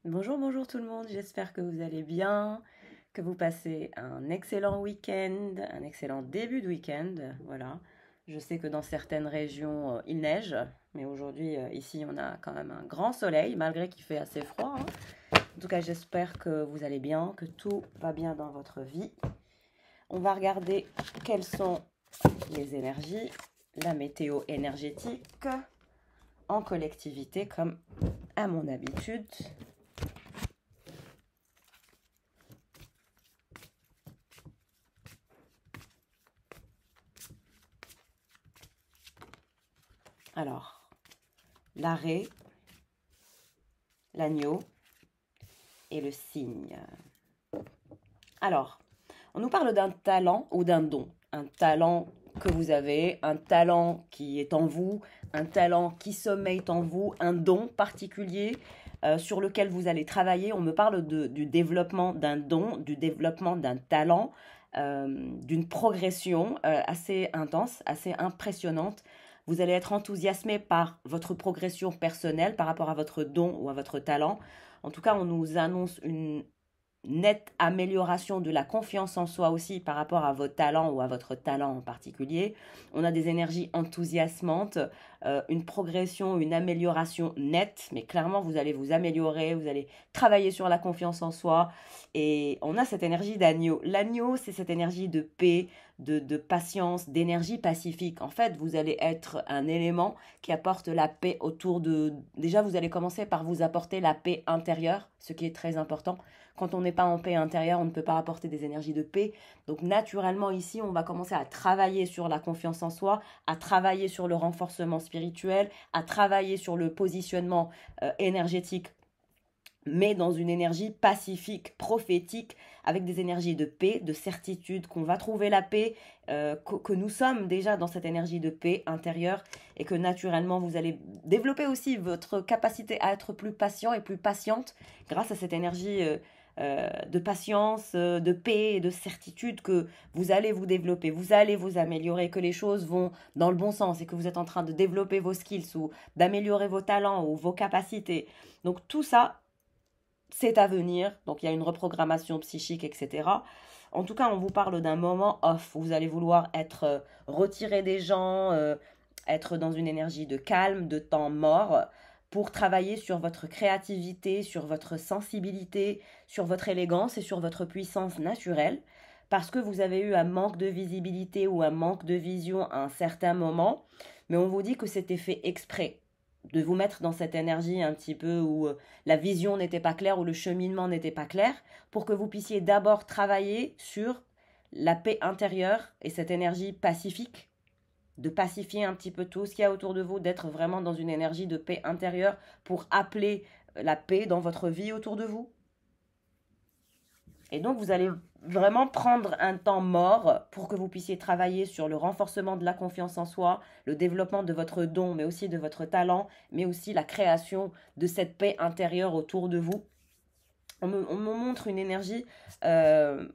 Bonjour, bonjour tout le monde, j'espère que vous allez bien, que vous passez un excellent week-end, un excellent début de week-end. Voilà, je sais que dans certaines régions il neige, mais aujourd'hui ici on a quand même un grand soleil, malgré qu'il fait assez froid, hein. En tout cas, j'espère que vous allez bien, que tout va bien dans votre vie. On va regarder quelles sont les énergies, la météo énergétique en collectivité, comme à mon habitude. Alors, l'arrêt, l'agneau et le cygne. Alors, on nous parle d'un talent ou d'un don. Un talent que vous avez, un talent qui est en vous, un talent qui sommeille en vous, un don particulier sur lequel vous allez travailler. On me parle du développement d'un don, du développement d'un talent, d'une progression assez intense, assez impressionnante. Vous allez être enthousiasmé par votre progression personnelle par rapport à votre don ou à votre talent. En tout cas, on nous annonce une nette amélioration de la confiance en soi aussi par rapport à vos talents ou à votre talent en particulier. On a des énergies enthousiasmantes, une progression, une amélioration nette, mais clairement vous allez vous améliorer, vous allez travailler sur la confiance en soi et on a cette énergie d'agneau. L'agneau, c'est cette énergie de paix, de patience, d'énergie pacifique. En fait, vous allez être un élément qui apporte la paix autour de... Déjà, vous allez commencer par vous apporter la paix intérieure, ce qui est très important. Quand on n'est pas en paix intérieure, on ne peut pas apporter des énergies de paix. Donc naturellement ici, on va commencer à travailler sur la confiance en soi, à travailler sur le renforcement spirituel, à travailler sur le positionnement énergétique, mais dans une énergie pacifique, prophétique, avec des énergies de paix, de certitude, qu'on va trouver la paix, que nous sommes déjà dans cette énergie de paix intérieure et que naturellement vous allez développer aussi votre capacité à être plus patient et plus patiente grâce à cette énergie de patience, de paix et de certitude que vous allez vous développer, vous allez vous améliorer, que les choses vont dans le bon sens et que vous êtes en train de développer vos skills ou d'améliorer vos talents ou vos capacités. Donc tout ça, c'est à venir. Donc il y a une reprogrammation psychique, etc. En tout cas, on vous parle d'un moment off. Vous allez vouloir être retiré des gens, être dans une énergie de calme, de temps mort, pour travailler sur votre créativité, sur votre sensibilité, sur votre élégance et sur votre puissance naturelle. Parce que vous avez eu un manque de visibilité ou un manque de vision à un certain moment, mais on vous dit que c'était fait exprès de vous mettre dans cette énergie un petit peu où la vision n'était pas claire, où le cheminement n'était pas clair, pour que vous puissiez d'abord travailler sur la paix intérieure et cette énergie pacifique, de pacifier un petit peu tout ce qu'il y a autour de vous, d'être vraiment dans une énergie de paix intérieure pour appeler la paix dans votre vie autour de vous. Et donc, vous allez vraiment prendre un temps mort pour que vous puissiez travailler sur le renforcement de la confiance en soi, le développement de votre don, mais aussi de votre talent, mais aussi la création de cette paix intérieure autour de vous. On me montre une énergie euh,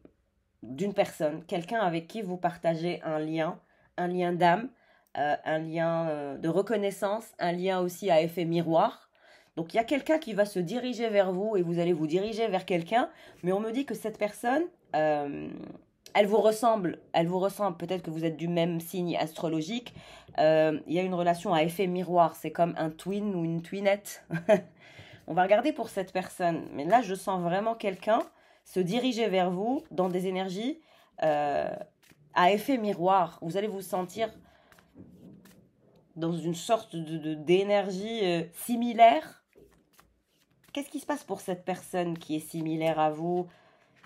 d'une personne, quelqu'un avec qui vous partagez un lien d'âme, un lien de reconnaissance, un lien aussi à effet miroir. Donc il y a quelqu'un qui va se diriger vers vous et vous allez vous diriger vers quelqu'un, mais on me dit que cette personne, elle vous ressemble, elle vous ressemble. Peut-être que vous êtes du même signe astrologique. Il y a une relation à effet miroir, c'est comme un twin ou une twinette. On va regarder pour cette personne, mais là je sens vraiment quelqu'un se diriger vers vous dans des énergies euh, à effet miroir. Vous allez vous sentir dans une sorte d'énergie similaire. Qu'est-ce qui se passe pour cette personne qui est similaire à vous,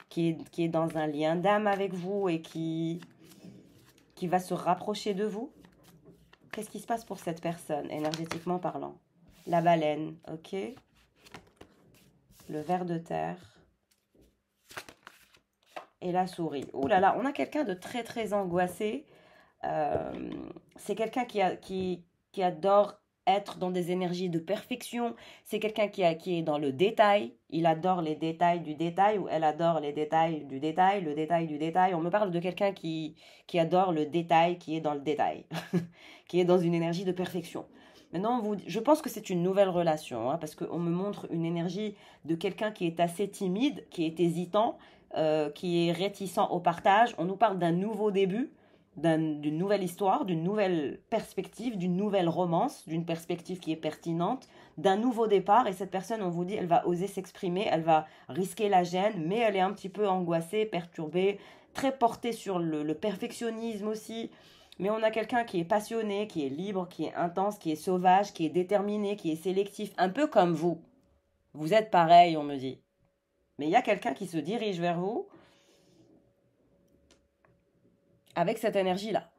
qui est dans un lien d'âme avec vous et qui va se rapprocher de vous? Qu'est-ce qui se passe pour cette personne, énergétiquement parlant? La baleine, ok. Le ver de terre et la souris. Ouh là là, on a quelqu'un de très très angoissé. Euh, c'est quelqu'un qui adore être dans des énergies de perfection. C'est quelqu'un qui est dans le détail. Il adore les détails du détail ou elle adore les détails du détail, le détail du détail. On me parle de quelqu'un qui adore le détail, qui est dans le détail, qui est dans une énergie de perfection. Maintenant, je pense que c'est une nouvelle relation, hein, parce qu'on me montre une énergie de quelqu'un qui est assez timide, qui est hésitant, qui est réticent au partage. On nous parle d'un nouveau début, d'une nouvelle histoire, d'une nouvelle perspective, d'une nouvelle romance, d'une perspective qui est pertinente, d'un nouveau départ. Et cette personne, on vous dit, elle va oser s'exprimer, elle va risquer la gêne, mais elle est un petit peu angoissée, perturbée, très portée sur le perfectionnisme aussi. Mais on a quelqu'un qui est passionné, qui est libre, qui est intense, qui est sauvage, qui est déterminé, qui est sélectif, un peu comme vous. Vous êtes pareil, on me dit. Mais il y a quelqu'un qui se dirige vers vous avec cette énergie-là.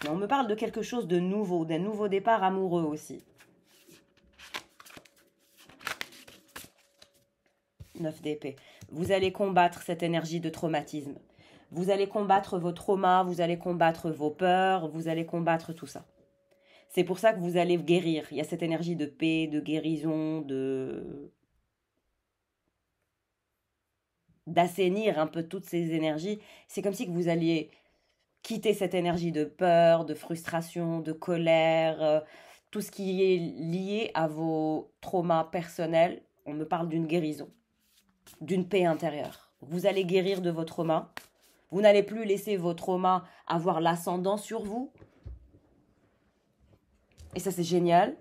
Mais on me parle de quelque chose de nouveau, d'un nouveau départ amoureux aussi. 9 d'épée. Vous allez combattre cette énergie de traumatisme. Vous allez combattre vos traumas, vous allez combattre vos peurs, vous allez combattre tout ça. C'est pour ça que vous allez guérir. Il y a cette énergie de paix, de guérison, d'assainir un peu toutes ces énergies. C'est comme si que vous alliez quitter cette énergie de peur, de frustration, de colère, tout ce qui est lié à vos traumas personnels. On me parle d'une guérison, d'une paix intérieure. Vous allez guérir de vos traumas. Vous n'allez plus laisser vos traumas avoir l'ascendant sur vous. Et ça, c'est génial.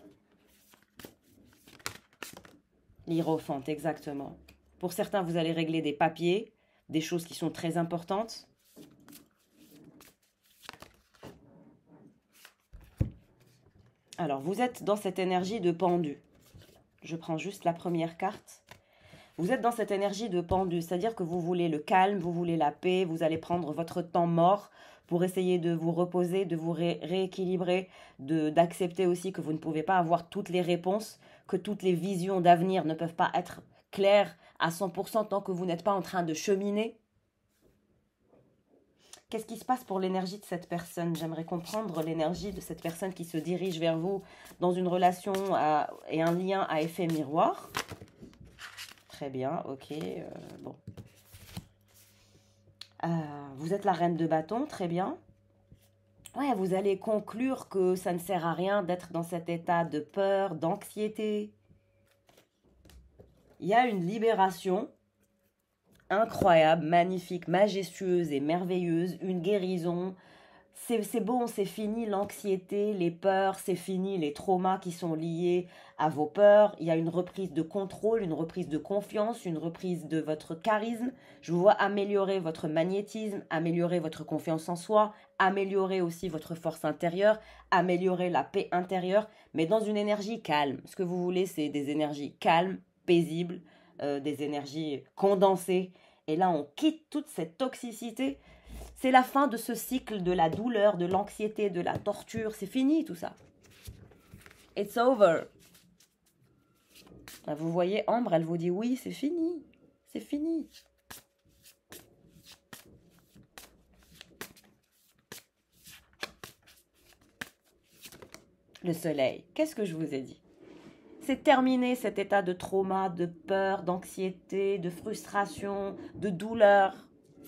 L'hiérophante, exactement. Pour certains, vous allez régler des papiers, des choses qui sont très importantes. Alors, vous êtes dans cette énergie de pendu. Je prends juste la première carte. Vous êtes dans cette énergie de pendu, c'est-à-dire que vous voulez le calme, vous voulez la paix, vous allez prendre votre temps mort pour essayer de vous reposer, de vous rééquilibrer, d'accepter aussi que vous ne pouvez pas avoir toutes les réponses, que toutes les visions d'avenir ne peuvent pas être claires à 100% tant que vous n'êtes pas en train de cheminer. Qu'est-ce qui se passe pour l'énergie de cette personne? J'aimerais comprendre l'énergie de cette personne qui se dirige vers vous dans une relation et un lien à effet miroir. Très bien, ok, bon. Vous êtes la reine de bâton, très bien. Ouais, vous allez conclure que ça ne sert à rien d'être dans cet état de peur, d'anxiété. Il y a une libération incroyable, magnifique, majestueuse et merveilleuse, une guérison. C'est bon, c'est fini l'anxiété, les peurs, c'est fini les traumas qui sont liés à vos peurs. Il y a une reprise de contrôle, une reprise de confiance, une reprise de votre charisme. Je vous vois améliorer votre magnétisme, améliorer votre confiance en soi, améliorer aussi votre force intérieure, améliorer la paix intérieure, mais dans une énergie calme. Ce que vous voulez, c'est des énergies calmes, paisibles, des énergies condensées. Et là, on quitte toute cette toxicité. C'est la fin de ce cycle de la douleur, de l'anxiété, de la torture. C'est fini tout ça. It's over. Vous voyez, Ambre, elle vous dit oui, c'est fini. C'est fini. Le soleil. Qu'est-ce que je vous ai dit? C'est terminé cet état de trauma, de peur, d'anxiété, de frustration, de douleur.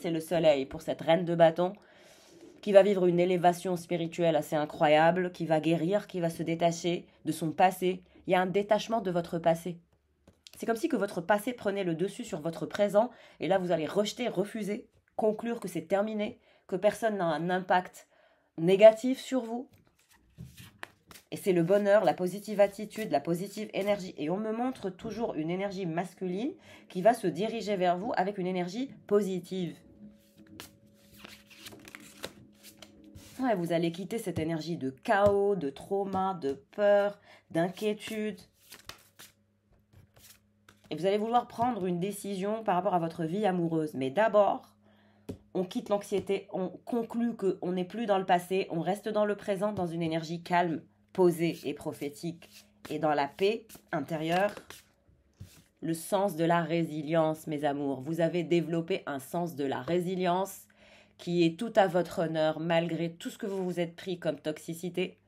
C'est le soleil pour cette reine de bâton qui va vivre une élévation spirituelle assez incroyable, qui va guérir, qui va se détacher de son passé. Il y a un détachement de votre passé. C'est comme si que votre passé prenait le dessus sur votre présent, et là vous allez rejeter, refuser, conclure que c'est terminé, que personne n'a un impact négatif sur vous. Et c'est le bonheur, la positive attitude, la positive énergie. Et on me montre toujours une énergie masculine qui va se diriger vers vous avec une énergie positive. Ouais, vous allez quitter cette énergie de chaos, de trauma, de peur, d'inquiétude. Et vous allez vouloir prendre une décision par rapport à votre vie amoureuse. Mais d'abord, on quitte l'anxiété, on conclut qu'on n'est plus dans le passé, on reste dans le présent, dans une énergie calme, posée et prophétique. Et dans la paix intérieure, le sens de la résilience, mes amours. Vous avez développé un sens de la résilience qui est tout à votre honneur malgré tout ce que vous vous êtes pris comme toxicité.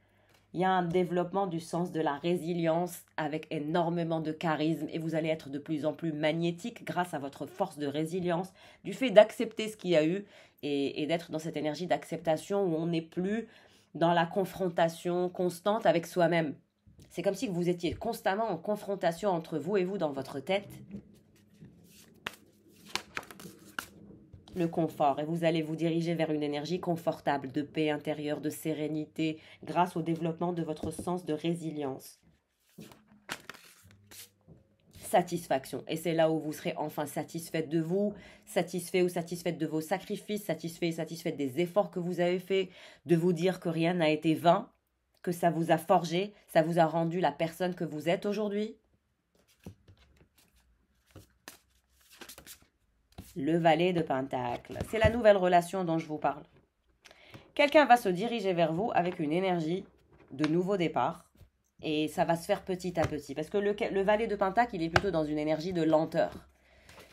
Il y a un développement du sens de la résilience avec énormément de charisme et vous allez être de plus en plus magnétique grâce à votre force de résilience, du fait d'accepter ce qu'il y a eu et d'être dans cette énergie d'acceptation où on n'est plus dans la confrontation constante avec soi-même. C'est comme si vous étiez constamment en confrontation entre vous et vous dans votre tête. Le confort, et vous allez vous diriger vers une énergie confortable, de paix intérieure, de sérénité, grâce au développement de votre sens de résilience. Satisfaction, et c'est là où vous serez enfin satisfaite de vous, satisfait ou satisfaite de vos sacrifices, satisfait et satisfaite des efforts que vous avez faits, de vous dire que rien n'a été vain, que ça vous a forgé, ça vous a rendu la personne que vous êtes aujourd'hui. Le valet de Pentacle, c'est la nouvelle relation dont je vous parle. Quelqu'un va se diriger vers vous avec une énergie de nouveau départ et ça va se faire petit à petit parce que le valet de Pentacle, il est plutôt dans une énergie de lenteur.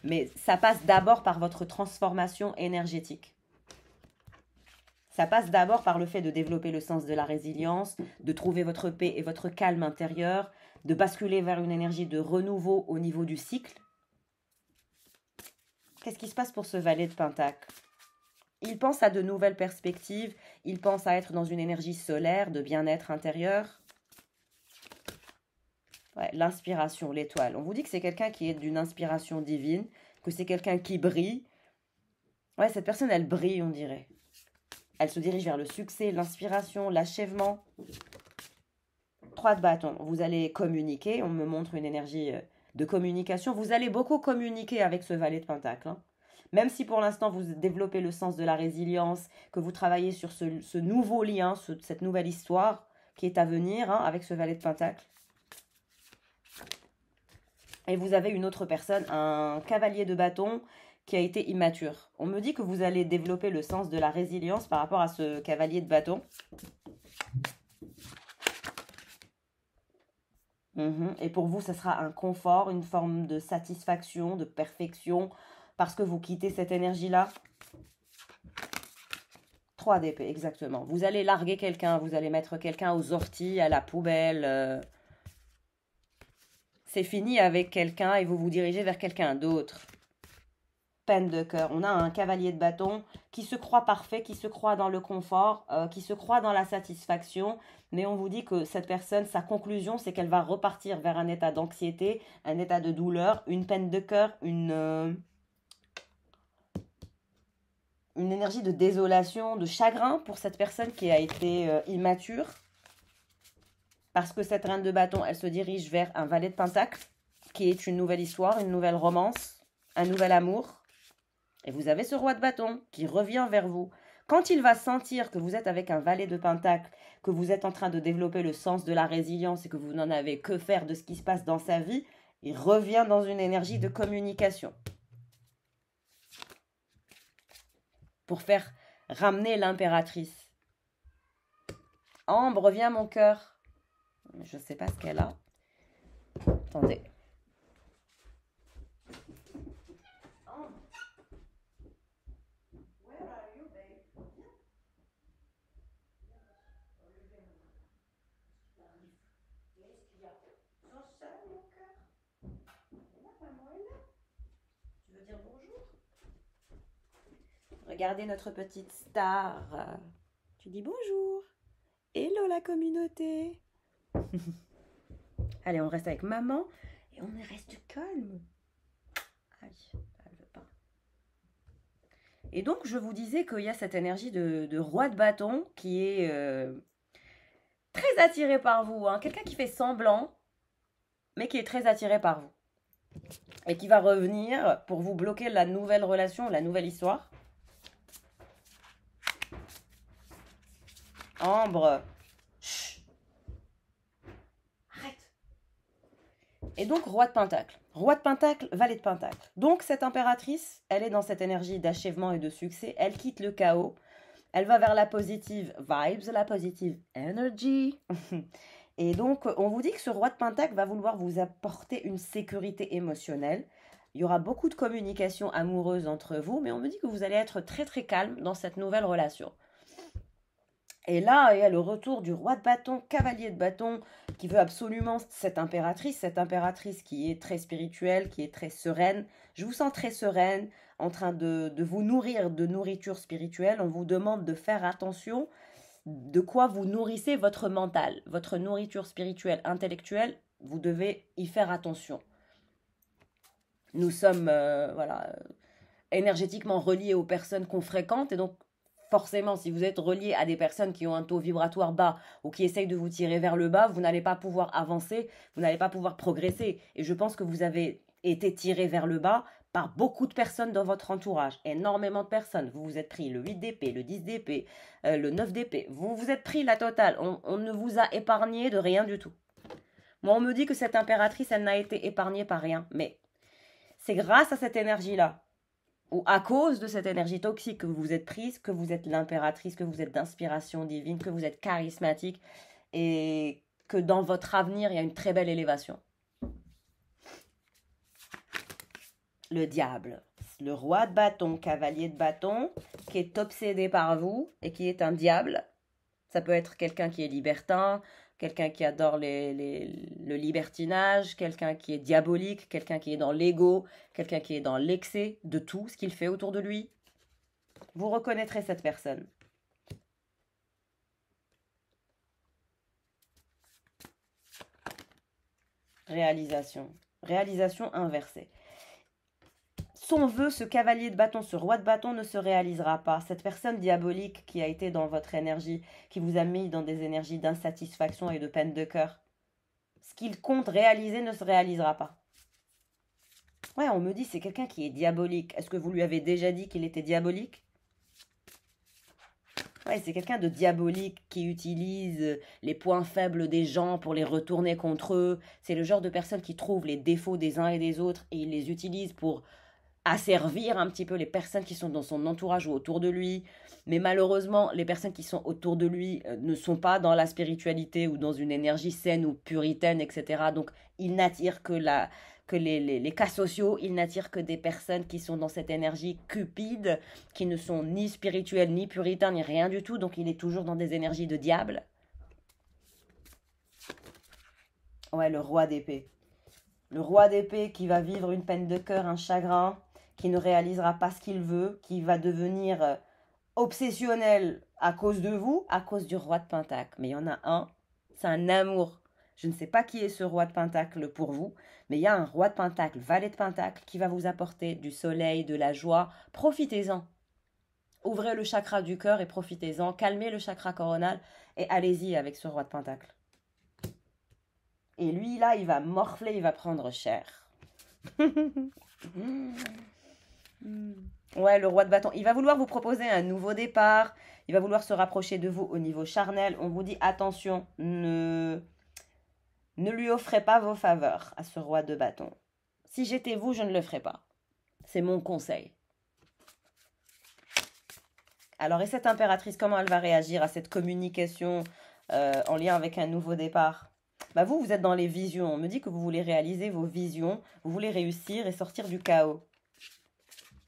Mais ça passe d'abord par votre transformation énergétique. Ça passe d'abord par le fait de développer le sens de la résilience, de trouver votre paix et votre calme intérieur, de basculer vers une énergie de renouveau au niveau du cycle. Qu'est-ce qui se passe pour ce valet de Pentacle? Il pense à de nouvelles perspectives, il pense à être dans une énergie solaire, de bien-être intérieur. Ouais, l'inspiration, l'étoile. On vous dit que c'est quelqu'un qui est d'une inspiration divine, que c'est quelqu'un qui brille. Ouais, cette personne, elle brille, on dirait. Elle se dirige vers le succès, l'inspiration, l'achèvement. 3 de bâton. Vous allez communiquer. On me montre une énergie de communication. Vous allez beaucoup communiquer avec ce valet de Pentacle. Hein. Même si pour l'instant, vous développez le sens de la résilience, que vous travaillez sur ce nouveau lien, cette nouvelle histoire qui est à venir hein, avec ce valet de Pentacle. Et vous avez une autre personne, un cavalier de bâton, qui a été immature. On me dit que vous allez développer le sens de la résilience par rapport à ce cavalier de bâton. Et pour vous, ça sera un confort, une forme de satisfaction, de perfection, parce que vous quittez cette énergie-là. 3 d'épée, exactement. Vous allez larguer quelqu'un, vous allez mettre quelqu'un aux orties, à la poubelle. C'est fini avec quelqu'un et vous vous dirigez vers quelqu'un d'autre. Peine de cœur. On a un cavalier de bâton qui se croit parfait, qui se croit dans le confort, qui se croit dans la satisfaction. Mais on vous dit que cette personne, sa conclusion, c'est qu'elle va repartir vers un état d'anxiété, un état de douleur, une peine de cœur, une énergie de désolation, de chagrin pour cette personne qui a été immature. Parce que cette reine de bâton, elle se dirige vers un valet de pentacle, qui est une nouvelle histoire, une nouvelle romance, un nouvel amour. Et vous avez ce roi de bâton qui revient vers vous. Quand il va sentir que vous êtes avec un valet de pentacle, que vous êtes en train de développer le sens de la résilience et que vous n'en avez que faire de ce qui se passe dans sa vie, il revient dans une énergie de communication. Pour faire ramener l'impératrice. Ambre, reviens mon cœur. Je ne sais pas ce qu'elle a. Attendez. Tu veux dire bonjour? Regardez notre petite star. Tu dis bonjour. Hello la communauté. Allez, on reste avec maman et on reste calme. Aïe, elle veut pas. Et donc, je vous disais qu'il y a cette énergie de roi de bâton qui est très attiré par vous. Hein. Quelqu'un qui fait semblant, mais qui est très attiré par vous. Et qui va revenir pour vous bloquer la nouvelle relation, la nouvelle histoire. Ambre. Chut. Arrête. Et donc, roi de pentacle. Roi de pentacle, valet de pentacle. Donc, cette impératrice, elle est dans cette énergie d'achèvement et de succès. Elle quitte le chaos. Elle va vers la positive vibes, la positive energy. Et donc, on vous dit que ce roi de pentacle va vouloir vous apporter une sécurité émotionnelle. Il y aura beaucoup de communication amoureuse entre vous, mais on me dit que vous allez être très très calme dans cette nouvelle relation. Et là, il y a le retour du roi de bâton, cavalier de bâton, qui veut absolument cette impératrice qui est très spirituelle, qui est très sereine. Je vous sens très sereine, en train de vous nourrir de nourriture spirituelle. On vous demande de faire attention de quoi vous nourrissez votre mental, votre nourriture spirituelle, intellectuelle. Vous devez y faire attention. Nous sommes, voilà, énergétiquement reliés aux personnes qu'on fréquente et donc forcément, si vous êtes relié à des personnes qui ont un taux vibratoire bas ou qui essayent de vous tirer vers le bas, vous n'allez pas pouvoir avancer, vous n'allez pas pouvoir progresser. Et je pense que vous avez été tiré vers le bas par beaucoup de personnes dans votre entourage, énormément de personnes. Vous vous êtes pris le 8 d'épée, le 10 d'épée, le 9 d'épée. Vous vous êtes pris la totale. On ne vous a épargné de rien du tout. Moi, on me dit que cette impératrice, elle n'a été épargnée par rien. Mais c'est grâce à cette énergie-là ou à cause de cette énergie toxique que vous vous êtes prise, que vous êtes l'impératrice, que vous êtes d'inspiration divine, que vous êtes charismatique et que dans votre avenir, il y a une très belle élévation. Le diable, le roi de bâton, cavalier de bâton, qui est obsédé par vous et qui est un diable. Ça peut être quelqu'un qui est libertin, quelqu'un qui adore le libertinage, quelqu'un qui est diabolique, quelqu'un qui est dans l'ego, quelqu'un qui est dans l'excès de tout ce qu'il fait autour de lui. Vous reconnaîtrez cette personne. Réalisation. Réalisation inversée. Son vœu, ce cavalier de bâton, ce roi de bâton ne se réalisera pas. Cette personne diabolique qui a été dans votre énergie, qui vous a mis dans des énergies d'insatisfaction et de peine de cœur, ce qu'il compte réaliser ne se réalisera pas. Ouais, on me dit c'est quelqu'un qui est diabolique. Est-ce que vous lui avez déjà dit qu'il était diabolique? Ouais, c'est quelqu'un de diabolique qui utilise les points faibles des gens pour les retourner contre eux. C'est le genre de personne qui trouve les défauts des uns et des autres et il les utilise pour asservir un petit peu les personnes qui sont dans son entourage ou autour de lui. Mais malheureusement, les personnes qui sont autour de lui ne sont pas dans la spiritualité ou dans une énergie saine ou puritaine, etc. Donc, il n'attire que les cas sociaux, il n'attire que des personnes qui sont dans cette énergie cupide, qui ne sont ni spirituelles, ni puritaines, ni rien du tout. Donc, il est toujours dans des énergies de diable. Ouais, le roi d'épée. Le roi d'épée qui va vivre une peine de cœur, un chagrin, qui ne réalisera pas ce qu'il veut, qui va devenir obsessionnel à cause de vous, à cause du roi de Pentacle. Mais il y en a un, c'est un amour. Je ne sais pas qui est ce roi de Pentacle pour vous, mais il y a un roi de Pentacle, valet de Pentacle, qui va vous apporter du soleil, de la joie. Profitez-en. Ouvrez le chakra du cœur et profitez-en. Calmez le chakra coronal et allez-y avec ce roi de Pentacle. Et lui, là, il va morfler, il va prendre cher. Ouais, le roi de bâton. Il va vouloir vous proposer un nouveau départ. Il va vouloir se rapprocher de vous au niveau charnel. On vous dit, attention, ne lui offrez pas vos faveurs à ce roi de bâton. Si j'étais vous, je ne le ferais pas. C'est mon conseil. Alors, et cette impératrice, comment elle va réagir à cette communication en lien avec un nouveau départ? Bah vous êtes dans les visions. On me dit que vous voulez réaliser vos visions, vous voulez réussir et sortir du chaos.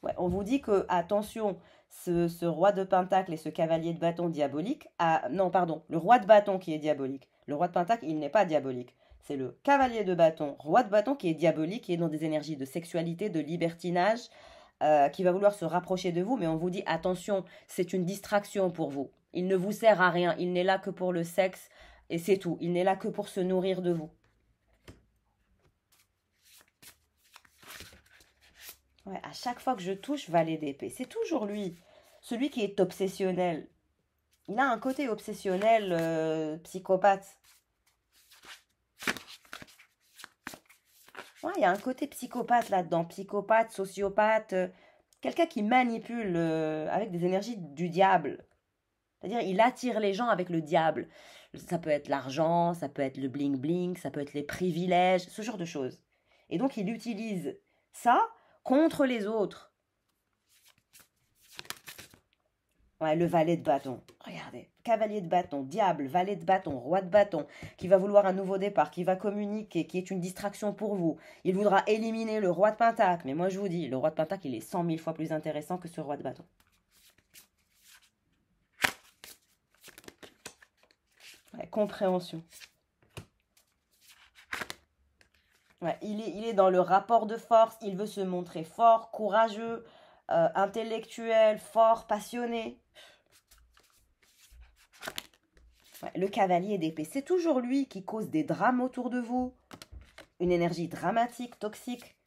Ouais, on vous dit que, attention, ce roi de pentacle et ce cavalier de bâton diabolique, non, pardon, le roi de bâton qui est diabolique. Le roi de pentacle, il n'est pas diabolique. C'est le cavalier de bâton, roi de bâton qui est diabolique, qui est dans des énergies de sexualité, de libertinage, qui va vouloir se rapprocher de vous, mais on vous dit, attention, c'est une distraction pour vous. Il ne vous sert à rien, il n'est là que pour le sexe, et c'est tout. Il n'est là que pour se nourrir de vous. Ouais, à chaque fois que je touche valet d'épée, c'est toujours lui. Celui qui est obsessionnel. Il a un côté obsessionnel, psychopathe. Ouais, il y a un côté psychopathe là-dedans. Psychopathe, sociopathe. Quelqu'un qui manipule avec des énergies du diable. C'est-à-dire, il attire les gens avec le diable. Ça peut être l'argent, ça peut être le bling-bling, ça peut être les privilèges, ce genre de choses. Et donc, il utilise ça contre les autres. Ouais, le valet de bâton. Regardez, cavalier de bâton, diable, valet de bâton, roi de bâton, qui va vouloir un nouveau départ, qui va communiquer, qui est une distraction pour vous. Il voudra éliminer le roi de pentacle. Mais moi, je vous dis, le roi de pentacle, il est 100 000 fois plus intéressant que ce roi de bâton. compréhension. Ouais, il est dans le rapport de force, il veut se montrer fort, courageux, intellectuel, fort, passionné. Ouais, le cavalier d'épée, c'est toujours lui qui cause des drames autour de vous. Une énergie dramatique, toxique.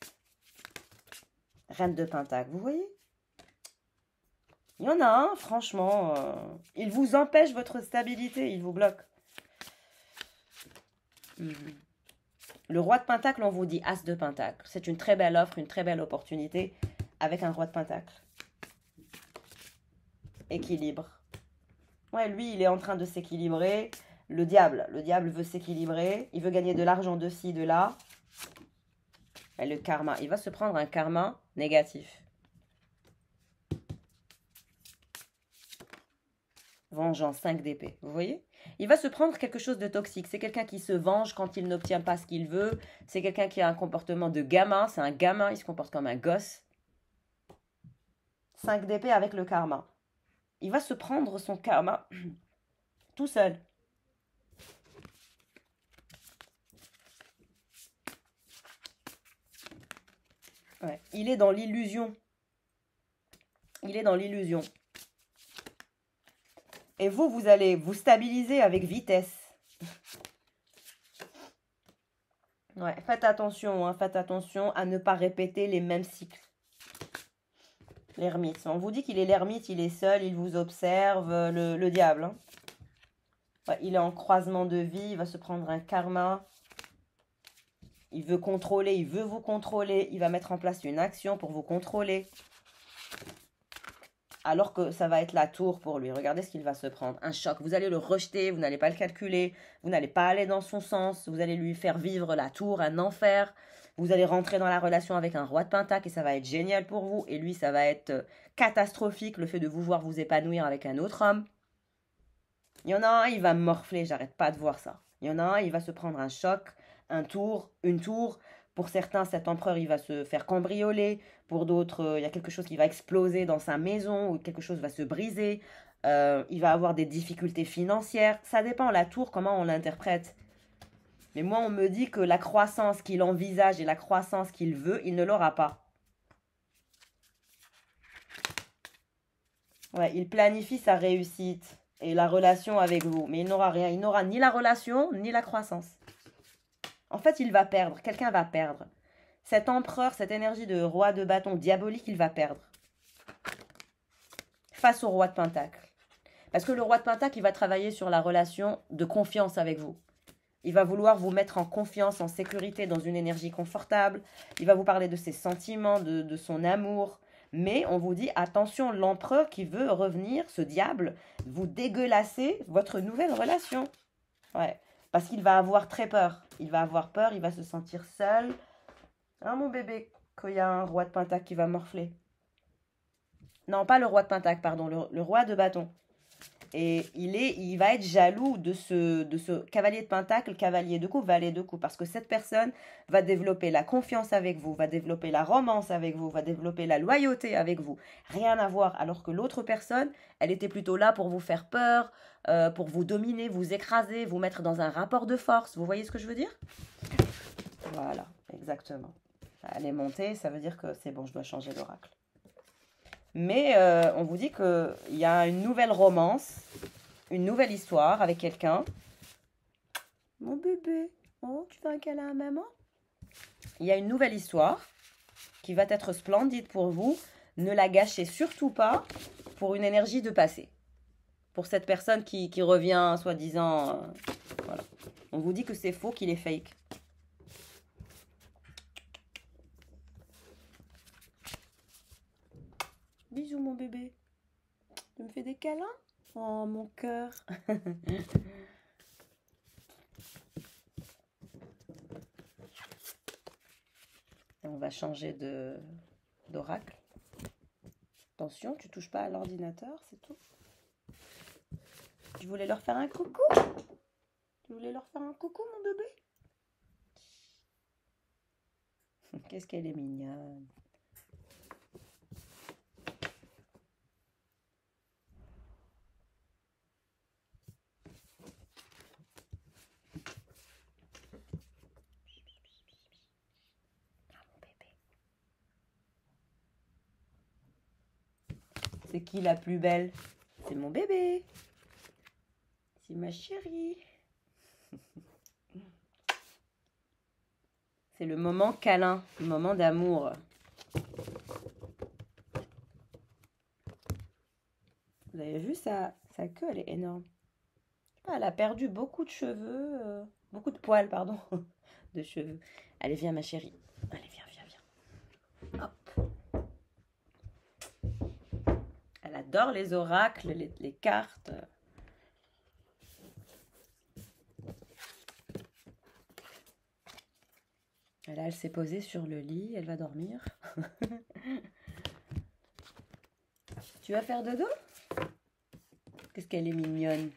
Reine de Pentacle, vous voyez? Il y en a un, franchement, il vous empêche votre stabilité, il vous bloque. Le roi de Pentacle, on vous dit As de Pentacle. C'est une très belle offre, une très belle opportunité avec un roi de Pentacle. Équilibre. Ouais, lui, il est en train de s'équilibrer. Le diable veut s'équilibrer. Il veut gagner de l'argent de ci, de là. Et le karma, il va se prendre un karma négatif. Vengeance, 5 d'épée. Vous voyez? Il va se prendre quelque chose de toxique. C'est quelqu'un qui se venge quand il n'obtient pas ce qu'il veut. C'est quelqu'un qui a un comportement de gamin. C'est un gamin, il se comporte comme un gosse. 5 d'épée avec le karma. Il va se prendre son karma tout seul. Ouais, il est dans l'illusion. Il est dans l'illusion. Et vous allez vous stabiliser avec vitesse. Ouais, faites attention à ne pas répéter les mêmes cycles. L'ermite. On vous dit qu'il est l'ermite, il est seul, il vous observe, le diable. Hein. Ouais, il est en croisement de vie, il va se prendre un karma. Il veut contrôler, il veut vous contrôler. Il va mettre en place une action pour vous contrôler. Alors que ça va être la tour pour lui. Regardez ce qu'il va se prendre. Un choc. Vous allez le rejeter, vous n'allez pas le calculer. Vous n'allez pas aller dans son sens. Vous allez lui faire vivre la tour, un enfer. Vous allez rentrer dans la relation avec un roi de Pentacle et ça va être génial pour vous. Et lui, ça va être catastrophique, le fait de vous voir vous épanouir avec un autre homme. Il y en a un, il va morfler, j'arrête pas de voir ça. Il y en a un, il va se prendre un choc, un tour, une tour. Pour certains, cet empereur, il va se faire cambrioler. Pour d'autres, il y a quelque chose qui va exploser dans sa maison ou quelque chose va se briser. Il va avoir des difficultés financières. Ça dépend, la tour, comment on l'interprète. Mais moi, on me dit que la croissance qu'il envisage et la croissance qu'il veut, il ne l'aura pas. Ouais, il planifie sa réussite et la relation avec vous. Mais il n'aura rien. Il n'aura ni la relation, ni la croissance. En fait, il va perdre. Quelqu'un va perdre. Cet empereur, cette énergie de roi de bâton diabolique, il va perdre. Face au roi de Pentacle. Parce que le roi de Pentacle, il va travailler sur la relation de confiance avec vous. Il va vouloir vous mettre en confiance, en sécurité, dans une énergie confortable. Il va vous parler de ses sentiments, de son amour. Mais on vous dit, attention, l'empereur qui veut revenir, ce diable, vous dégueulasser votre nouvelle relation. Ouais, parce qu'il va avoir très peur. Il va avoir peur, il va se sentir seul. Hein, mon bébé, qu'il y a un roi de Pentacle qui va morfler. Non, pas le roi de Pentacle, pardon, le roi de bâton. Et il va être jaloux de ce cavalier de Pentacle, cavalier de coupe, valet de coupe. Parce que cette personne va développer la confiance avec vous, va développer la romance avec vous, va développer la loyauté avec vous. Rien à voir. Alors que l'autre personne, elle était plutôt là pour vous faire peur, pour vous dominer, vous écraser, vous mettre dans un rapport de force. Vous voyez ce que je veux dire? Voilà, exactement. Elle est montée, ça veut dire que c'est bon, je dois changer d'oracle. Mais on vous dit qu'il y a une nouvelle romance, une nouvelle histoire avec quelqu'un. Mon bébé, oh, tu fais un câlin à maman? Il y a une nouvelle histoire qui va être splendide pour vous. Ne la gâchez surtout pas pour une énergie de passé. Pour cette personne qui revient, soi-disant, voilà. On vous dit que c'est faux, qu'il est fake. Bisous mon bébé. Tu me fais des câlins? Oh mon cœur. On va changer d'oracle. Attention, tu touches pas à l'ordinateur, c'est tout. Tu voulais leur faire un coucou? Tu voulais leur faire un coucou mon bébé? Qu'est-ce qu'elle est mignonne. C'est qui la plus belle? C'est mon bébé. C'est ma chérie. C'est le moment câlin, le moment d'amour. Vous avez vu sa queue, elle est énorme. Elle a perdu beaucoup de cheveux, beaucoup de poils, pardon, de cheveux. Allez, viens ma chérie. Allez, viens, viens, viens. Hop. Elle adore les oracles, les cartes. Et là, elle s'est posée sur le lit, elle va dormir. Tu vas faire dodo? Qu'est-ce qu'elle est mignonne.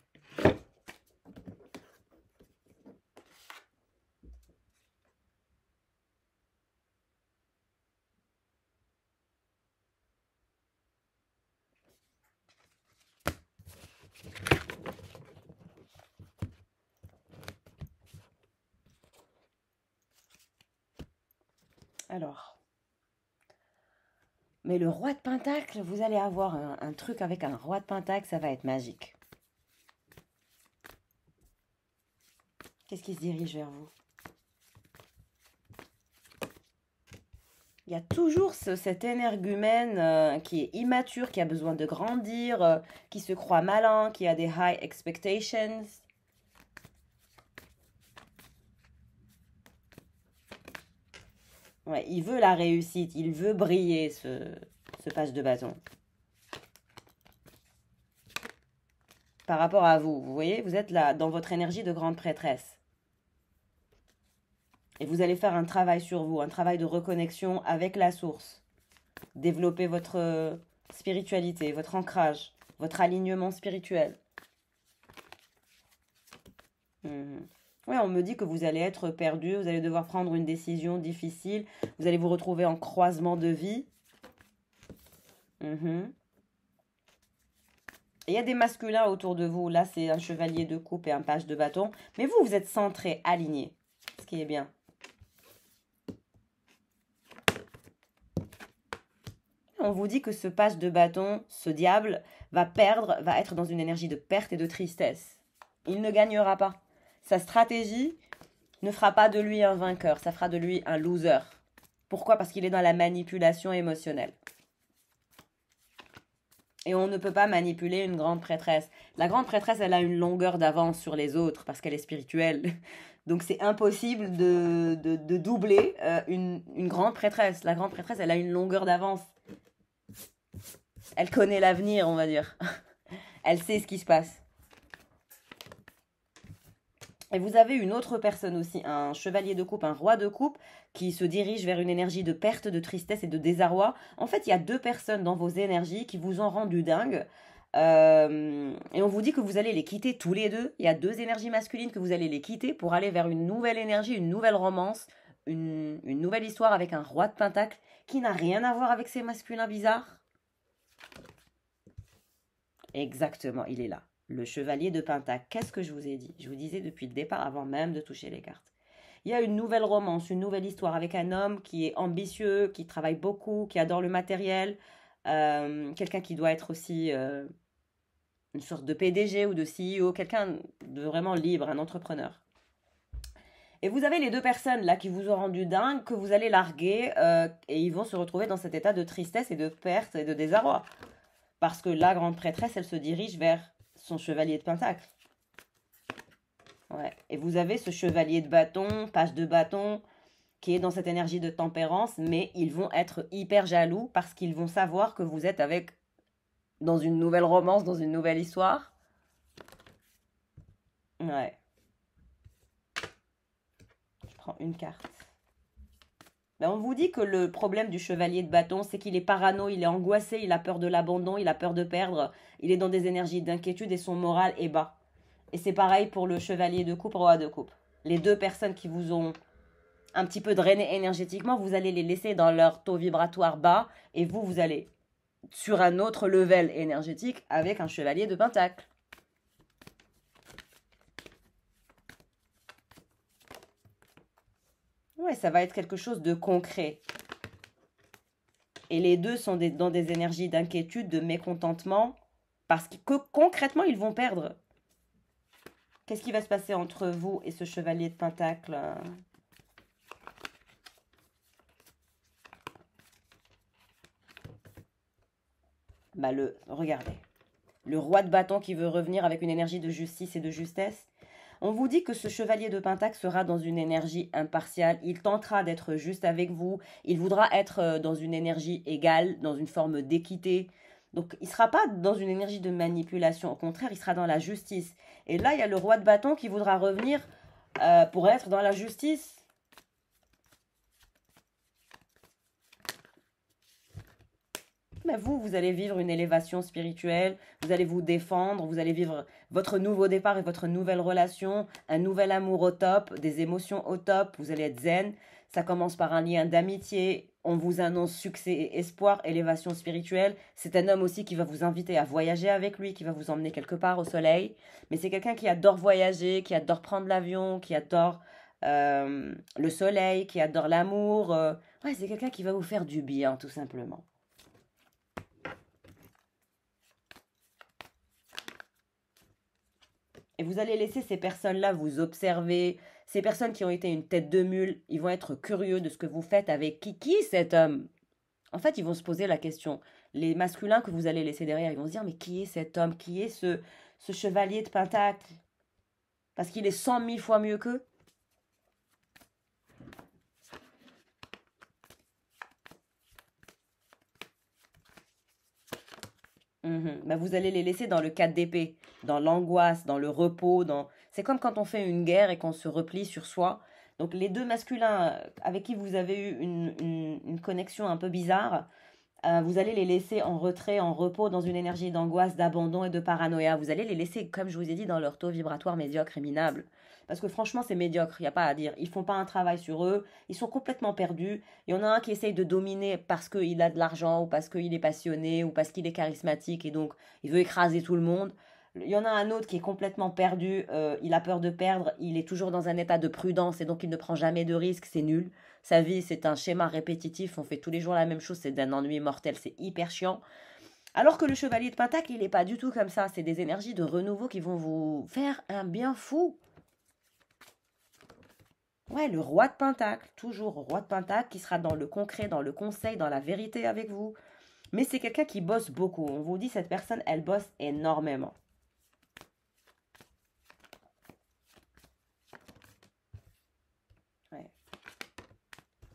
Alors, mais le roi de Pentacle, vous allez avoir un truc avec un roi de Pentacle, ça va être magique. Qu'est-ce qui se dirige vers vous? Il y a toujours cet énergumène qui est immature, qui a besoin de grandir, qui se croit malin, qui a des high expectations. Ouais, il veut la réussite, il veut briller, ce page de bâton. Par rapport à vous, vous voyez, vous êtes là dans votre énergie de grande prêtresse. Et vous allez faire un travail sur vous, un travail de reconnexion avec la source. Développer votre spiritualité, votre ancrage, votre alignement spirituel. Oui, on me dit que vous allez être perdu, vous allez devoir prendre une décision difficile, vous allez vous retrouver en croisement de vie. Et il y a des masculins autour de vous. Là, c'est un chevalier de coupe et un page de bâton. Mais vous, vous êtes centré, aligné. Ce qui est bien. On vous dit que ce page de bâton, ce diable, va être dans une énergie de perte et de tristesse. Il ne gagnera pas. Sa stratégie ne fera pas de lui un vainqueur, ça fera de lui un loser. Pourquoi? Parce qu'il est dans la manipulation émotionnelle. Et on ne peut pas manipuler une grande prêtresse. La grande prêtresse, elle a une longueur d'avance sur les autres parce qu'elle est spirituelle. Donc c'est impossible de doubler une grande prêtresse. La grande prêtresse, elle a une longueur d'avance. Elle connaît l'avenir, on va dire. Elle sait ce qui se passe. Et vous avez une autre personne aussi, un chevalier de coupe, un roi de coupe, qui se dirige vers une énergie de perte, de tristesse et de désarroi. En fait, il y a deux personnes dans vos énergies qui vous ont rendu dingue. Et on vous dit que vous allez les quitter tous les deux. Il y a deux énergies masculines que vous allez les quitter pour aller vers une nouvelle énergie, une nouvelle romance, une nouvelle histoire avec un roi de pentacle qui n'a rien à voir avec ces masculins bizarres. Exactement, il est là. Le chevalier de pentacle. Qu'est-ce que je vous ai dit? Je vous disais depuis le départ, avant même de toucher les cartes. Il y a une nouvelle romance, une nouvelle histoire avec un homme qui est ambitieux, qui travaille beaucoup, qui adore le matériel. Quelqu'un qui doit être aussi une sorte de PDG ou de CEO, quelqu'un de vraiment libre, un entrepreneur. Et vous avez les deux personnes là qui vous ont rendu dingue, que vous allez larguer et ils vont se retrouver dans cet état de tristesse et de perte et de désarroi. Parce que la grande prêtresse, elle se dirige vers son chevalier de pentacle. Ouais. Et vous avez ce chevalier de bâton, page de bâton, qui est dans cette énergie de tempérance, mais ils vont être hyper jaloux parce qu'ils vont savoir que vous êtes dans une nouvelle romance, dans une nouvelle histoire. Ouais. Je prends une carte. Ben, on vous dit que le problème du chevalier de bâton, c'est qu'il est parano, il est angoissé, il a peur de l'abandon, il a peur de perdre, il est dans des énergies d'inquiétude et son moral est bas. Et c'est pareil pour le chevalier de coupe, roi de coupe. Les deux personnes qui vous ont un petit peu drainé énergétiquement, vous allez les laisser dans leur taux vibratoire bas et vous allez sur un autre level énergétique avec un chevalier de pentacle. Ouais, ça va être quelque chose de concret. Et les deux sont dans des énergies d'inquiétude, de mécontentement, parce que concrètement, ils vont perdre. Qu'est-ce qui va se passer entre vous et ce chevalier de Pentacle? Bah regardez. Le roi de bâton qui veut revenir avec une énergie de justice et de justesse. On vous dit que ce chevalier de Pentacle sera dans une énergie impartiale. Il tentera d'être juste avec vous. Il voudra être dans une énergie égale, dans une forme d'équité. Donc, il ne sera pas dans une énergie de manipulation. Au contraire, il sera dans la justice. Et là, il y a le roi de bâton qui voudra revenir pour être dans la justice. Mais vous allez vivre une élévation spirituelle, vous allez vous défendre, vous allez vivre votre nouveau départ et votre nouvelle relation, un nouvel amour au top, des émotions au top, vous allez être zen. Ça commence par un lien d'amitié, on vous annonce succès et espoir, élévation spirituelle. C'est un homme aussi qui va vous inviter à voyager avec lui, qui va vous emmener quelque part au soleil. Mais c'est quelqu'un qui adore voyager, qui adore prendre l'avion, qui adore le soleil, qui adore l'amour. Ouais, c'est quelqu'un qui va vous faire du bien, tout simplement. Et vous allez laisser ces personnes-là vous observer. Ces personnes qui ont été une tête de mule, ils vont être curieux de ce que vous faites avec qui. Qui est cet homme? En fait, ils vont se poser la question. Les masculins que vous allez laisser derrière, ils vont se dire, mais qui est cet homme? Qui est ce chevalier de Pentacle? Parce qu'il est 100 000 fois mieux qu'eux. Bah, vous allez les laisser dans le 4 d'épée, dans l'angoisse, dans le repos. C'est comme quand on fait une guerre et qu'on se replie sur soi. Donc les deux masculins avec qui vous avez eu une connexion un peu bizarre, vous allez les laisser en retrait, en repos, dans une énergie d'angoisse, d'abandon et de paranoïa. Vous allez les laisser, comme je vous ai dit, dans leur taux vibratoire médiocre et minable. Parce que franchement, c'est médiocre, il n'y a pas à dire. Ils font pas un travail sur eux, ils sont complètement perdus. Il y en a un qui essaye de dominer parce qu'il a de l'argent, ou parce qu'il est passionné, ou parce qu'il est charismatique, et donc il veut écraser tout le monde. Il y en a un autre qui est complètement perdu, il a peur de perdre, il est toujours dans un état de prudence, et donc il ne prend jamais de risques, c'est nul. Sa vie, c'est un schéma répétitif, on fait tous les jours la même chose, c'est d'un ennui mortel, c'est hyper chiant. Alors que le chevalier de Pentacle, il n'est pas du tout comme ça, c'est des énergies de renouveau qui vont vous faire un bien fou. Ouais, le roi de Pentacle, toujours roi de Pentacle, qui sera dans le concret, dans le conseil, dans la vérité avec vous. Mais c'est quelqu'un qui bosse beaucoup. On vous dit, cette personne, elle bosse énormément. Ouais.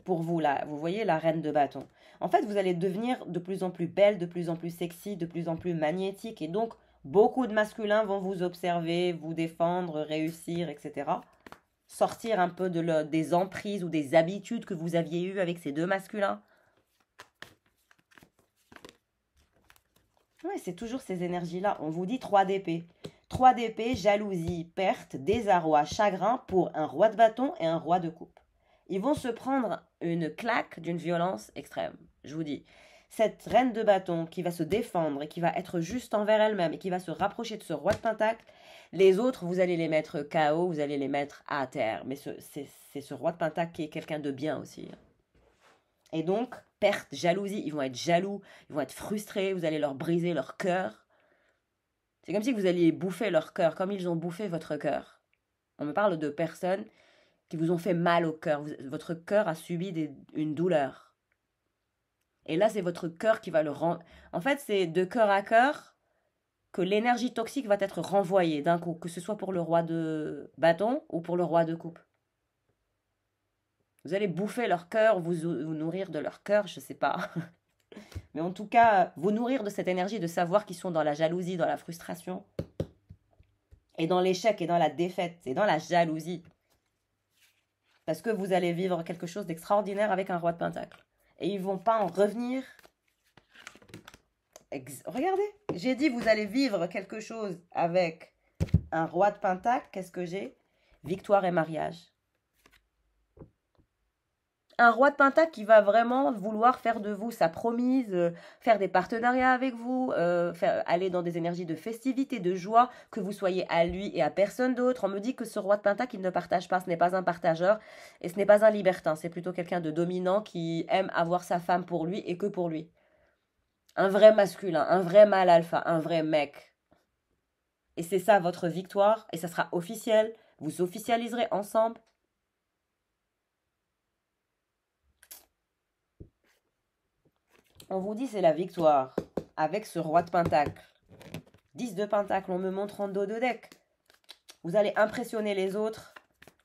Pour vous, là, vous voyez la reine de bâton. En fait, vous allez devenir de plus en plus belle, de plus en plus sexy, de plus en plus magnétique. Et donc, beaucoup de masculins vont vous observer, vous défendre, réussir, etc. Sortir un peu des emprises ou des habitudes que vous aviez eues avec ces deux masculins. Ouais, c'est toujours ces énergies-là. On vous dit 3 d'épée. 3 d'épée, jalousie, perte, désarroi, chagrin pour un roi de bâton et un roi de coupe. Ils vont se prendre une claque d'une violence extrême. Je vous dis, cette reine de bâton qui va se défendre et qui va être juste envers elle-même et qui va se rapprocher de ce roi de pentacle, les autres, vous allez les mettre KO, vous allez les mettre à terre. Mais c'est ce roi de pentacle qui est quelqu'un de bien aussi. Et donc, perte, jalousie, ils vont être jaloux, ils vont être frustrés, vous allez leur briser leur cœur. C'est comme si vous alliez bouffer leur cœur, comme ils ont bouffé votre cœur. On me parle de personnes qui vous ont fait mal au cœur. Votre cœur a subi une douleur. Et là, c'est votre cœur qui va le rendre. En fait, c'est de cœur à cœur que l'énergie toxique va être renvoyée d'un coup, que ce soit pour le roi de bâton ou pour le roi de coupe. Vous allez bouffer leur cœur, vous nourrir de leur cœur, je ne sais pas. Mais en tout cas, vous nourrir de cette énergie, de savoir qu'ils sont dans la jalousie, dans la frustration, et dans l'échec, et dans la défaite, et dans la jalousie. Parce que vous allez vivre quelque chose d'extraordinaire avec un roi de pentacle. Et ils ne vont pas en revenir. Regardez, j'ai dit vous allez vivre quelque chose avec un roi de pentacle. Qu'est-ce que j'ai? Victoire et mariage. un roi de pentacle qui va vraiment vouloir faire de vous sa promise, faire des partenariats avec vous, aller dans des énergies de festivité, de joie, que vous soyez à lui et à personne d'autre. On me dit que ce roi de pentacle, il ne partage pas, ce n'est pas un partageur et ce n'est pas un libertin, c'est plutôt quelqu'un de dominant qui aime avoir sa femme pour lui et que pour lui. Un vrai masculin, un vrai mâle alpha, un vrai mec. Et c'est ça votre victoire et ça sera officiel, vous officialiserez ensemble. On vous dit c'est la victoire avec ce roi de pentacle. 10 de pentacle, on me montre en dos de deck. Vous allez impressionner les autres.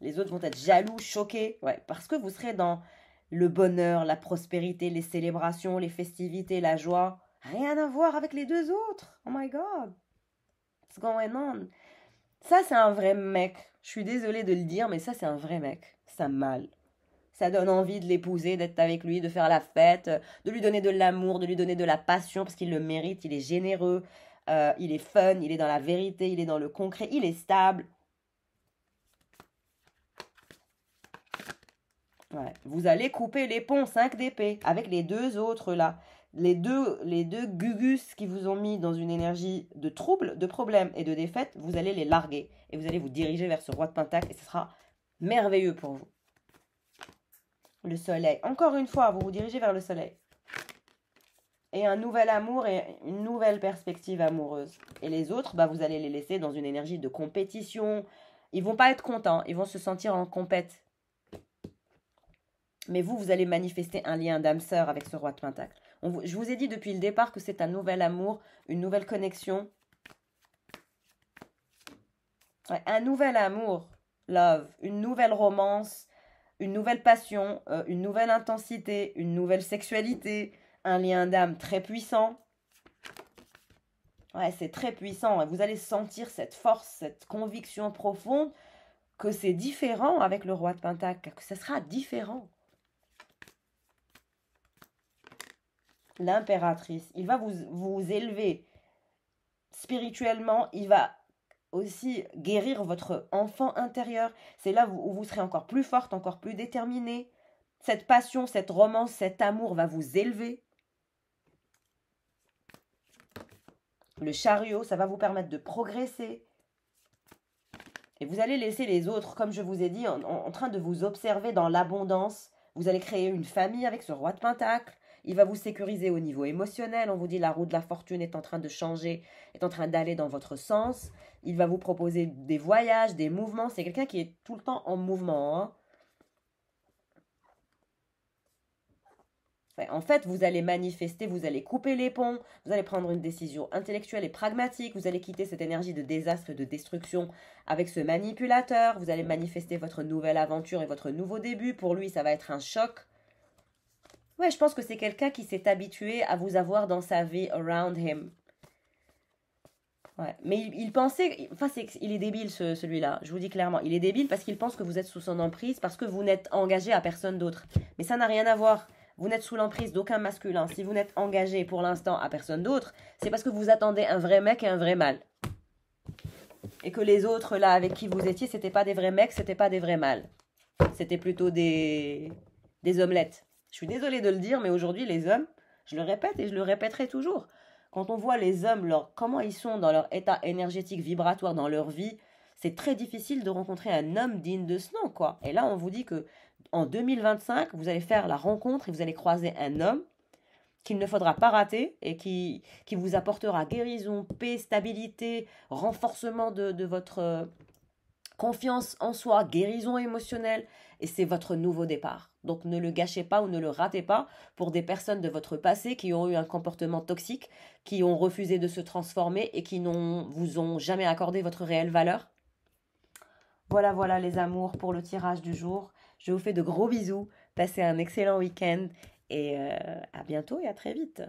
Les autres vont être jaloux, choqués. Ouais, parce que vous serez dans le bonheur, la prospérité, les célébrations, les festivités, la joie. Rien à voir avec les deux autres. Oh my God. What's going on? Ça, c'est un vrai mec. Je suis désolée de le dire, mais ça, c'est un vrai mec. C'est un mâle. Ça donne envie de l'épouser, d'être avec lui, de faire la fête, de lui donner de l'amour, de lui donner de la passion, parce qu'il le mérite, il est généreux, il est fun, il est dans la vérité, il est dans le concret, il est stable. Ouais. Vous allez couper les ponts 5 d'épée avec les deux autres là. Les deux gugus qui vous ont mis dans une énergie de trouble, de problème et de défaite, vous allez les larguer. Et vous allez vous diriger vers ce roi de pentacle et ce sera merveilleux pour vous. Le soleil. Encore une fois, vous vous dirigez vers le soleil. Et un nouvel amour et une nouvelle perspective amoureuse. Et les autres, bah, vous allez les laisser dans une énergie de compétition. Ils vont pas être contents, ils vont se sentir en compète. Mais vous allez manifester un lien d'âme sœur avec ce roi de pentacle. Je vous ai dit depuis le départ que c'est un nouvel amour, une nouvelle connexion. Ouais, un nouvel amour, love, une nouvelle romance, une nouvelle passion, une nouvelle intensité, une nouvelle sexualité, un lien d'âme très puissant. Ouais, c'est très puissant. Vous allez sentir cette force, cette conviction profonde que c'est différent avec le roi de pentacle, que ce sera différent. L'impératrice, il va vous élever spirituellement, il va aussi guérir votre enfant intérieur. C'est là où vous serez encore plus forte, encore plus déterminée. Cette passion, cette romance, cet amour va vous élever. Le chariot, ça va vous permettre de progresser. Et vous allez laisser les autres, comme je vous ai dit, en train de vous observer dans l'abondance. Vous allez créer une famille avec ce roi de pentacle. Il va vous sécuriser au niveau émotionnel. On vous dit la roue de la fortune est en train de changer, est en train d'aller dans votre sens. Il va vous proposer des voyages, des mouvements. C'est quelqu'un qui est tout le temps en mouvement. Hein. En fait, vous allez manifester, vous allez couper les ponts, vous allez prendre une décision intellectuelle et pragmatique, vous allez quitter cette énergie de désastre et de destruction avec ce manipulateur, vous allez manifester votre nouvelle aventure et votre nouveau début. Pour lui, ça va être un choc. Ouais, je pense que c'est quelqu'un qui s'est habitué à vous avoir dans sa vie around him. Ouais, mais il pensait, enfin il est débile celui-là, je vous dis clairement, il est débile parce qu'il pense que vous êtes sous son emprise, parce que vous n'êtes engagé à personne d'autre. Mais ça n'a rien à voir. Vous n'êtes sous l'emprise d'aucun masculin. Si vous n'êtes engagé pour l'instant à personne d'autre, c'est parce que vous attendez un vrai mec et un vrai mâle. Et que les autres là avec qui vous étiez, c'était pas des vrais mecs, c'était pas des vrais mâles. C'était plutôt des omelettes. Je suis désolée de le dire, mais aujourd'hui les hommes, je le répète et je le répéterai toujours. Quand on voit les hommes, comment ils sont dans leur état énergétique vibratoire dans leur vie, c'est très difficile de rencontrer un homme digne de ce nom, quoi. Et là, on vous dit que en 2025, vous allez faire la rencontre et vous allez croiser un homme qu'il ne faudra pas rater et qui vous apportera guérison, paix, stabilité, renforcement de votre confiance en soi, guérison émotionnelle. Et c'est votre nouveau départ. Donc ne le gâchez pas ou ne le ratez pas pour des personnes de votre passé qui ont eu un comportement toxique, qui ont refusé de se transformer et qui vous ont jamais accordé votre réelle valeur. Voilà les amours pour le tirage du jour. Je vous fais de gros bisous. Passez un excellent week-end et à bientôt et à très vite.